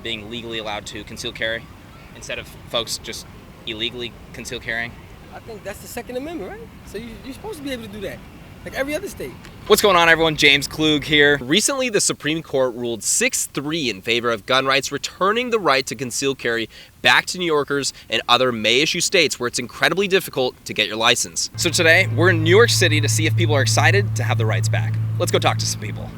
being legally allowed to conceal carry instead of folks just illegally conceal carrying? I think that's the Second Amendment, right? So you're supposed to be able to do that, like every other state. What's going on, everyone? James Klug here. Recently, the Supreme Court ruled 6-3 in favor of gun rights, returning the right to conceal carry back to New Yorkers and other may-issue states where it's incredibly difficult to get your license. So today, we're in New York City to see if people are excited to have the rights back. Let's go talk to some people.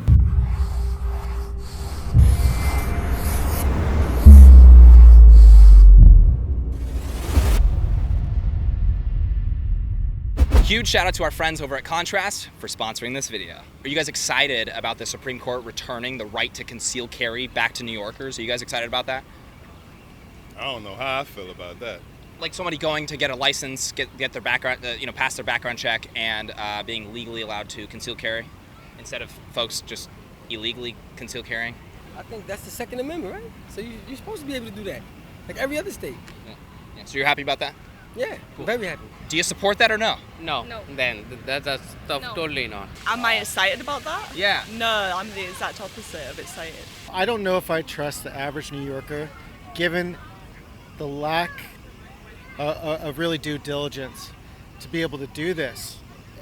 Huge shout out to our friends over at Contrast for sponsoring this video. Are you guys excited about the Supreme Court returning the right to conceal carry back to New Yorkers? Are you guys excited about that? I don't know how I feel about that. Like somebody going to get a license, get their background, pass their background check, and being legally allowed to conceal carry instead of folks just illegally conceal carrying? I think that's the Second Amendment, right? So you're supposed to be able to do that, like every other state. Yeah. So you're happy about that? Yeah, cool. Very happy. Do you support that or no? No. Then that's No. totally not. Am I excited about that? Yeah. No, I'm the exact opposite of excited. I don't know if I trust the average New Yorker, given the lack of really due diligence to be able to do this.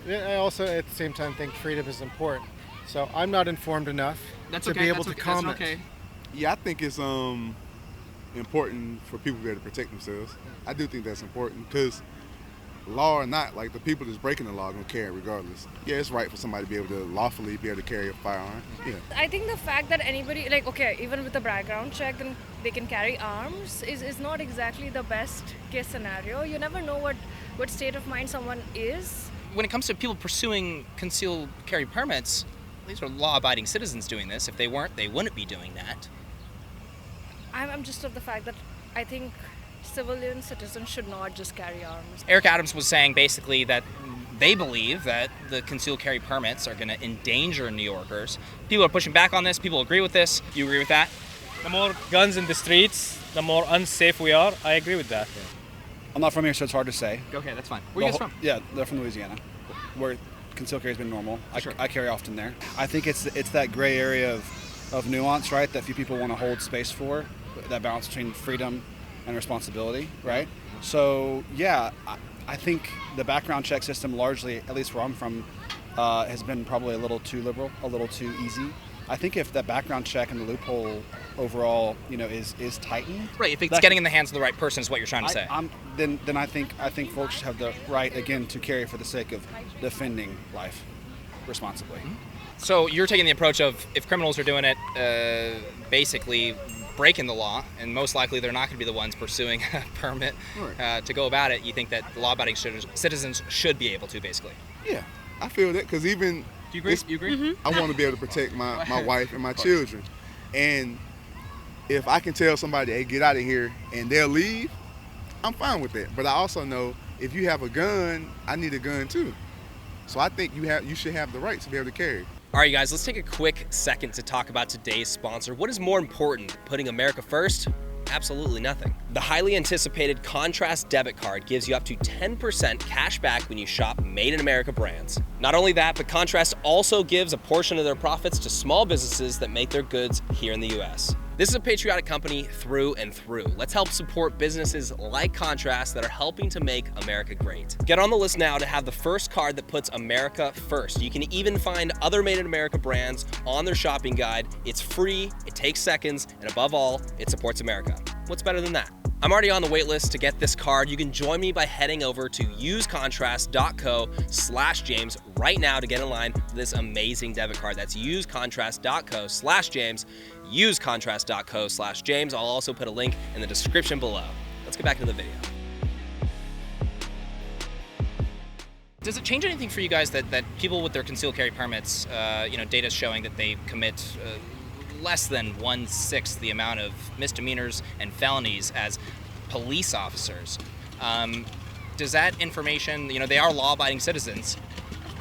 I also, at the same time, think freedom is important. So I'm not informed enough to be able to comment. That's okay. Yeah, I think it's important for people to be able to protect themselves. I do think that's important because law or not, like the people that's breaking the law are gonna carry regardless. Yeah, it's right for somebody to be able to lawfully be able to carry a firearm. Yeah. I think the fact that anybody, even with a background check, then they can carry arms is not exactly the best case scenario. You never know what state of mind someone is. When it comes to people pursuing concealed carry permits, these are law-abiding citizens doing this. If they weren't, they wouldn't be doing that. I'm just of the fact that I think civilian citizens should not just carry arms. Eric Adams was saying basically that they believe that the concealed carry permits are going to endanger New Yorkers. People are pushing back on this. People agree with this. You agree with that? The more guns in the streets, the more unsafe we are. I agree with that. I'm not from here, so it's hard to say. Okay, that's fine. Where are you guys from? Yeah, they're from Louisiana, where concealed carry has been normal. Sure. I carry often there. I think it's that gray area of nuance, right, that few people want to hold space for, that balance between freedom and responsibility, right? So, yeah, I think the background check system largely, at least where I'm from, has been probably a little too liberal, a little too easy. I think if that background check and the loophole overall, is tightened. Right, if it's getting in the hands of the right person is what you're trying to say. Then I think folks should have the right, again, to carry for the sake of defending life responsibly. So you're taking the approach of if criminals are doing it, basically breaking the law, and most likely they're not going to be the ones pursuing a permit to go about it, you think that law-abiding citizens should be able to, basically? Yeah, I feel that because even... Do you agree? You agree? Mm-hmm. I want to be able to protect my wife and my children. And if I can tell somebody, hey, get out of here, and they'll leave, I'm fine with that. But I also know if you have a gun, I need a gun too. So I think you should have the right to be able to carry. All right, you guys, let's take a quick second to talk about today's sponsor. What is more important, putting America first? Absolutely nothing. The highly anticipated Contrast debit card gives you up to 10% cash back when you shop Made in America brands. Not only that, but Contrast also gives a portion of their profits to small businesses that make their goods here in the US. This is a patriotic company through and through. Let's help support businesses like Contrast that are helping to make America great. Get on the list now to have the first card that puts America first. You can even find other Made in America brands on their shopping guide. It's free, it takes seconds, and above all, it supports America. What's better than that? I'm already on the wait list to get this card. You can join me by heading over to usecontrast.co/James right now to get in line for this amazing debit card. That's usecontrast.co/James. Usecontrast.co/James. I'll also put a link in the description below. Let's get back into the video. Does it change anything for you guys that people with their concealed carry permits, data is showing that they commit less than 1/6 the amount of misdemeanors and felonies as police officers? Does that information, they are law-abiding citizens,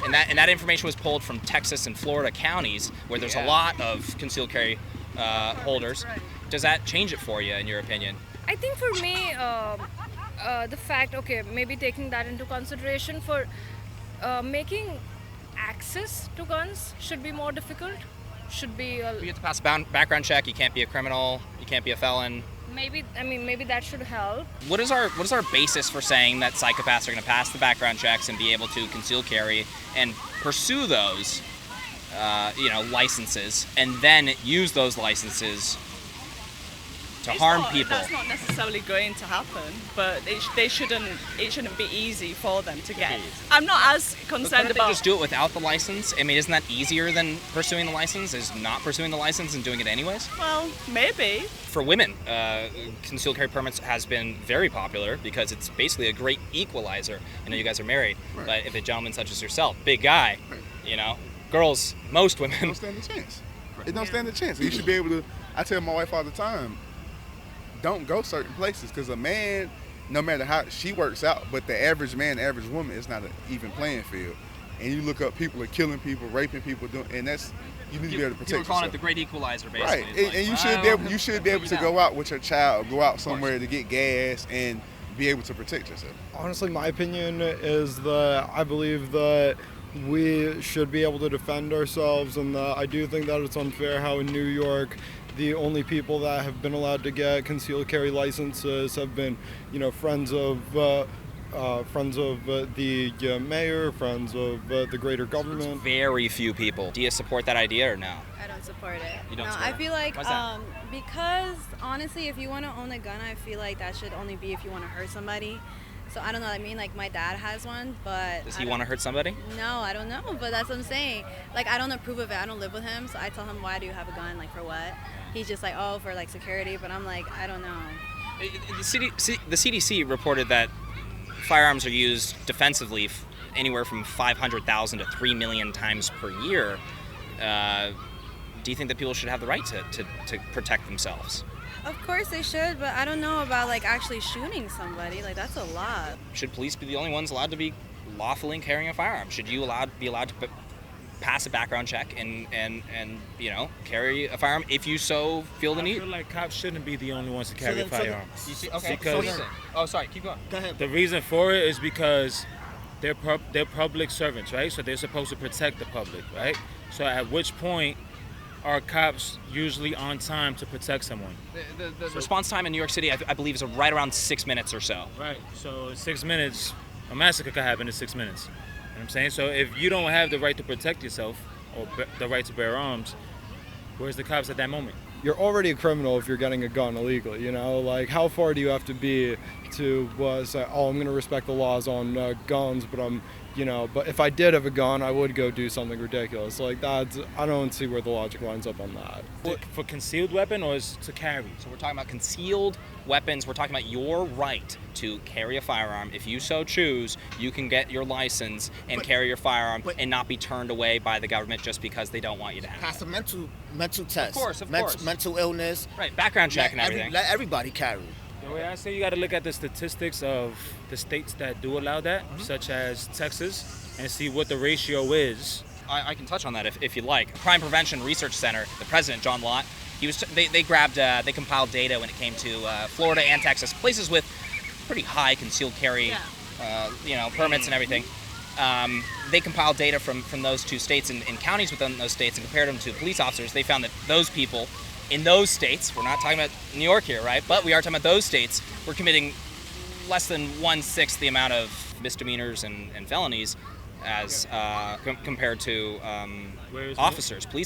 and that information was pulled from Texas and Florida counties where there's a lot of concealed carry holders. Does that change it for you, in your opinion? I think for me, the fact, maybe taking that into consideration for making access to guns should be more difficult. You have to pass a background check. You can't be a criminal. You can't be a felon. Maybe that should help. What is our basis for saying that psychopaths are going to pass the background checks and be able to conceal carry and pursue those, licenses, and then use those licenses to harm people? That's not necessarily going to happen, but it shouldn't be easy for them to get. I'm not as concerned But about. they just do it without the license? I mean, isn't that easier than pursuing the license? Is not pursuing the license and doing it anyways? Well, maybe. For women, concealed carry permits has been very popular because it's basically a great equalizer. I know you guys are married, but if a gentleman such as yourself, big guy, girls, most women don't stand a chance. It don't stand a chance. You should be able to. I tell my wife all the time, don't go certain places, because a man, no matter how she works out, but the average man, the average woman is not an even playing field. And you look up, people are killing people, raping people, and that's, you need to be able to protect People are calling yourself. it the great equalizer, basically. Right, and you should be able to go out with your child, go out somewhere to get gas, and be able to protect yourself. Honestly, my opinion is that I believe that we should be able to defend ourselves, and I do think that it's unfair how in New York the only people that have been allowed to get concealed carry licenses have been, friends of the mayor, friends of the greater government. Very few people. Do you support that idea or no? I don't support it. You don't no, support I feel like Why's that? because honestly, if you want to own a gun, I feel like that should only be if you want to hurt somebody. So I don't know. I mean, like my dad has one, but Does he want to hurt somebody? No, I don't know. But that's what I'm saying. Like I don't approve of it. I don't live with him, so I tell him, why do you have a gun? Like for what? He's just like, oh, for like security. But I'm like, I don't know. The CDC reported that firearms are used defensively anywhere from 500,000 to 3 million times per year. Do you think that people should have the right to protect themselves? Of course they should, but I don't know about like actually shooting somebody. Like that's a lot. Should police be the only ones allowed to be lawfully carrying a firearm? Should you be allowed to pass a background check and carry a firearm if you so feel the need? I feel like cops shouldn't be the only ones to carry a firearm. Sorry, keep going. Go ahead. The reason for it is because they're public servants, right? So they're supposed to protect the public, right? So at which point are cops usually on time to protect someone? The response time in New York City, I believe, is right around 6 minutes or so. Right. So 6 minutes, a massacre could happen in 6 minutes. You know what I'm saying? So if you don't have the right to protect yourself or the right to bear arms, where's the cops at that moment? You're already a criminal if you're getting a gun illegally, Like, how far do you have to be to say, oh, I'm going to respect the laws on guns, but but if I did have a gun, I would go do something ridiculous. Like, I don't see where the logic lines up on that. For concealed weapon or is to carry? So we're talking about concealed weapons. We're talking about your right to carry a firearm. If you so choose, you can get your license and carry your firearm and not be turned away by the government just because they don't want you to have Pass it. a mental test. Of course. Mental illness. Right, background check and everything. Let everybody carry. The way I say, you got to look at the statistics of the states that do allow that, such as Texas, and see what the ratio is. I can touch on that if you'd like. Crime Prevention Research Center, the president, John Lott, they compiled data when it came to Florida and Texas, places with pretty high concealed carry, permits and everything. They compiled data from those two states and counties within those states and compared them to police officers. They found that those people in those states, we're not talking about New York here, right? But we are talking about those states, were committing less than 1/6 the amount of misdemeanors and felonies as compared to police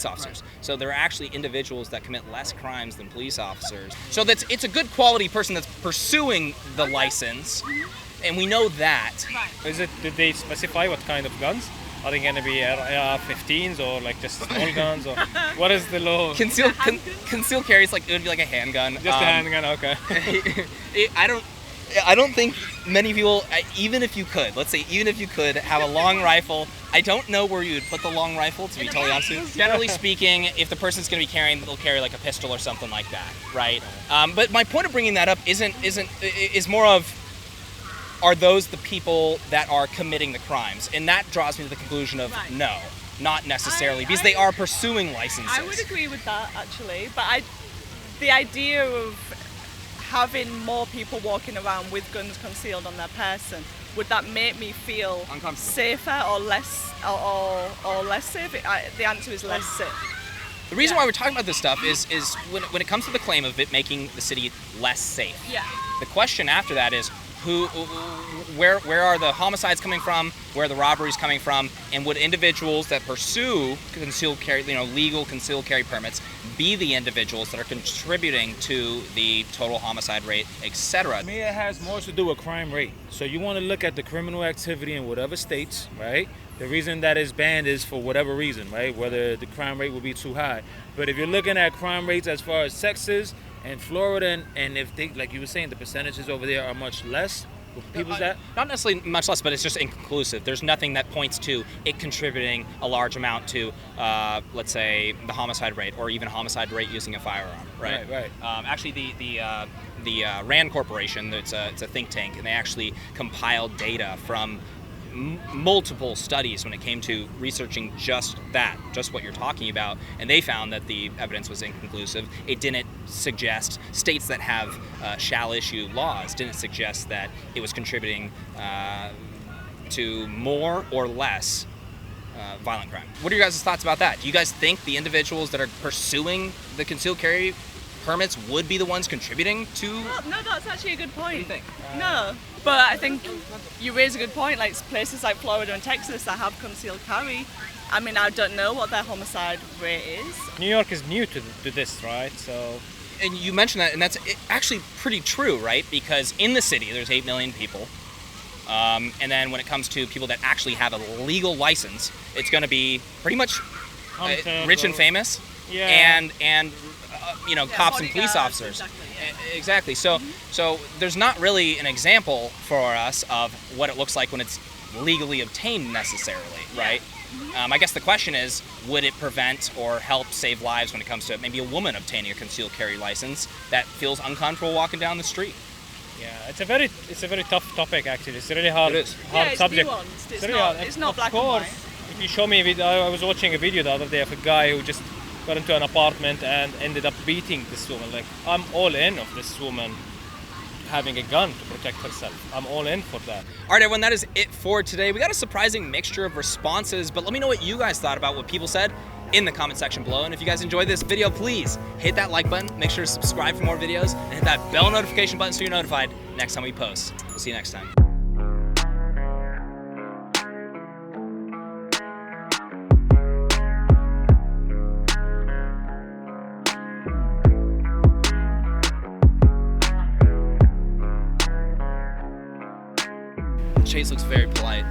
officers. So there are actually individuals that commit less crimes than police officers. So it's a good quality person that's pursuing the license, and we know that. Did they specify what kind of guns? Are they going to be AR-15s or like just small guns, or what is the law? Concealed carry is it would be like a handgun. Just a handgun, okay. I don't think many people, even if you could have a long rifle, I don't know where you would put the long rifle, to be totally honest with you. Generally speaking, if the person's going to be carrying, they'll carry like a pistol or something like that, right? But my point of bringing that up is more of, are those the people that are committing the crimes? And that draws me to the conclusion of no, not necessarily, because they are pursuing licenses. I would agree with that, actually. But the idea of having more people walking around with guns concealed on their person, would that make me feel safer or less, or less safe? The answer is less safe. The reason why we're talking about this stuff is when it comes to the claim of it making the city less safe. Yeah. The question after that is where are the homicides coming from? Where are the robberies coming from? And would individuals that pursue concealed carry, legal concealed carry permits, be the individuals that are contributing to the total homicide rate, etc.? To me, it has more to do with crime rate. So you want to look at the criminal activity in whatever states, right? The reason that is banned is for whatever reason, right? Whether the crime rate will be too high. But if you're looking at crime rates as far as Texas and Florida, and if they, like you were saying, the percentages over there are much less with people's that? Not necessarily much less, but it's just inconclusive. There's nothing that points to it contributing a large amount to, let's say, the homicide rate or even homicide rate using a firearm, right? Right. Actually, the RAND Corporation, it's a think tank, and they actually compiled data from multiple studies when it came to researching just what you're talking about, and they found that the evidence was inconclusive. It didn't suggest states that have shall issue laws didn't suggest that it was contributing to more or less violent crime. What are your guys' thoughts about that? Do you guys think the individuals that are pursuing the concealed carry permits would be the ones contributing to? Well, no, that's actually a good point. What do you think? No, but I think you raise a good point. Like places like Florida and Texas that have concealed carry, I mean, I don't know what their homicide rate is. New York is new to this, right? So. And you mentioned that, and that's actually pretty true, right? Because in the city, there's 8 million people. And then when it comes to people that actually have a legal license, it's going to be pretty much rich and famous, and cops and police officers. Exactly. So there's not really an example for us of what it looks like when it's legally obtained necessarily, right? I guess the question is, would it prevent or help save lives when it comes to maybe a woman obtaining a concealed carry license that feels uncomfortable walking down the street? Yeah, it's a very tough topic actually. It's a really hard subject. It's not black and white. If you show me a video, I was watching a video the other day of a guy who just got into an apartment and ended up beating this woman. Like, I'm all in of this woman having a gun to protect herself. I'm all in for that. All right, everyone, that is it for today. We got a surprising mixture of responses, but let me know what you guys thought about what people said in the comment section below. And if you guys enjoyed this video, please hit that like button, make sure to subscribe for more videos, and hit that bell notification button so you're notified next time we post. We'll see you next time. Chase looks very polite.